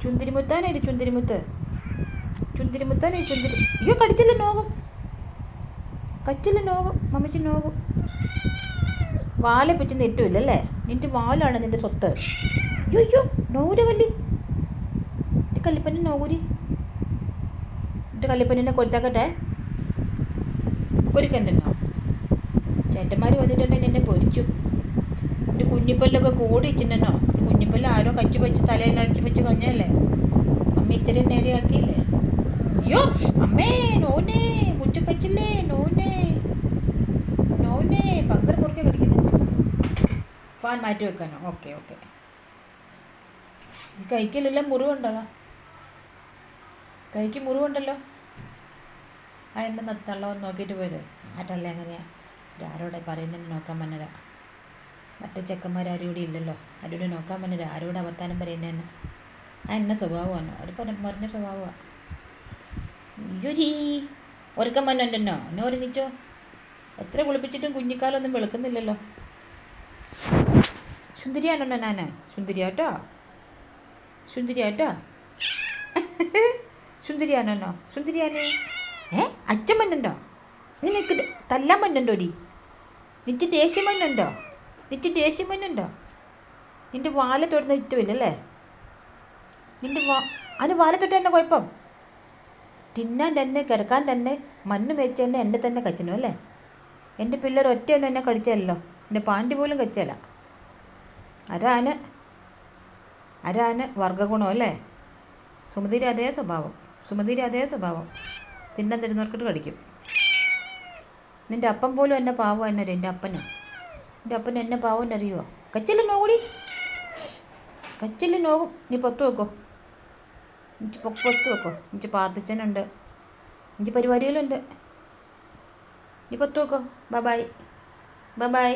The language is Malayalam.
ചുന്തിരിമുത്താനായി ചുന്തിരിമുത്ത്. ചുന്തിരിമുത്താനായി ചുന്തിരി. അയ്യോ കടിച്ചില്ല, നോകും. കച്ചില്ല, നോകും. മമ്മച്ചി നോകും. വാലെ പറ്റുന്ന ഏറ്റവുമില്ലല്ലേ? നിൻ്റെ വാലാണ് നിൻ്റെ സ്വത്ത്. അയ്യോ അയ്യോ, നോര കല്ലി. എൻ്റെ കല്ലിപ്പന്നെ നോകൂരി. എൻ്റെ കല്ലിപ്പന്നെ കൊരുത്താക്കട്ടെ. കൊരുക്കണ്ടെന്നോ? ചേട്ടന്മാർ വന്നിട്ടുണ്ടെങ്കിൽ എന്നെ പൊരിച്ചു. എൻ്റെ കുഞ്ഞിപ്പല്ലൊക്കെ കൂടി വെച്ചിട്ടുണ്ടെന്നോ? കുഞ്ഞിപ്പല്ല് ആരോ കച്ചു വെച്ച് തലയിൽ അടിച്ച് വെച്ച് കളഞ്ഞല്ലേ? അമ്മ ഇത്രയും നേരെയാക്കിയില്ലേ? അയ്യോ അമ്മേ, നോനേ, മുറ്റക്കച്ചില്ലേ, നോനേ നോനേ. പങ്കര പുറക്കെ കടിക്കുന്നുണ്ട്. ഫാൻ മാറ്റി വെക്കാനോ? Okay okay. കൈക്കിലെല്ലാം മുറിവുണ്ടോ? കൈക്ക് മുറിവുണ്ടല്ലോ. ആ എന്നെ തള്ളവന്ന് നോക്കിയിട്ട് പോയത്. ആ തള്ള എങ്ങനെയാ ആരോടെ പറയുന്നത് നോക്കാൻ പറ്റരാ? മറ്റേ ചെക്കന്മാരും ഇവിടെ ഇല്ലല്ലോ. ആരോടെ നോക്കാൻ പറ്റരാ? ആരോട് അവത്താനം പറയുന്നതന്നെ? ആ എന്നെ സ്വഭാവമാണ്. ഒരു പറഞ്ഞ സ്വഭാവമാണ്. അയ്യോരീ ഒരുക്കം മന്നുണ്ടെന്നോ? എന്നെ ഒരുങ്ങിച്ചോ. എത്ര കുളിപ്പിച്ചിട്ടും കുഞ്ഞിക്കാലൊന്നും വെളുക്കുന്നില്ലല്ലോ. സുന്ദരിയാണോ ഞാൻ? സുന്ദരിയാട്ടോ, സുന്ദരിയാട്ടോ. സുന്ദരിയാണോ? സുന്ദരിയാണേ. അച്ഛൻ മണ്ണുണ്ടോ? നിനക്ക് തല്ലാൻ മണ്ണുണ്ടോടി? നിന്റെ ദേഷ്യം മണ്ണുണ്ടോ? നിന്റെ ദേഷ്യം മണ്ണുണ്ടോ? നിന്റെ വാല തൊടുന്ന ഇഷ്ടമില്ലല്ലേ? നിന്റെ അതിന് വാല തൊട്ട് തന്നെ കുഴപ്പം? തിന്നാൻ തന്നെ കിടക്കാൻ തന്നെ മണ്ണ് വെച്ച് തന്നെ എന്നെ തന്നെ കച്ചണു അല്ലേ? എൻ്റെ പിള്ളേർ ഒറ്റയൊന്നും എന്നെ കടിച്ചല്ലോ. എൻ്റെ പാണ്ടി പോലും കച്ചല്ല. അരാന് വർഗ്ഗഗുണം അല്ലേ? സുമതിയുടെ അതേ സ്വഭാവം. തിന്നാൻ തരുന്നവർക്കിട്ട് കടിക്കും. നിൻ്റെ അപ്പം പോലും എന്നെ പാവം എന്നറിയോ? എൻ്റെ അപ്പന് എന്നെ പാവം എന്നറിയുമോ? കച്ചല്ല നോകൂടി, കച്ചല്ല നോക്കും. നീ പൊത്ത് വെക്കോ, എനിക്ക് പൊത്ത് വെക്കോ. എനിക്ക് പ്രാർത്ഥിച്ചനുണ്ട്, എനിക്ക് പരിപാടികളുണ്ട്. നീ പൊത്ത് വെക്കോ. Bye bye.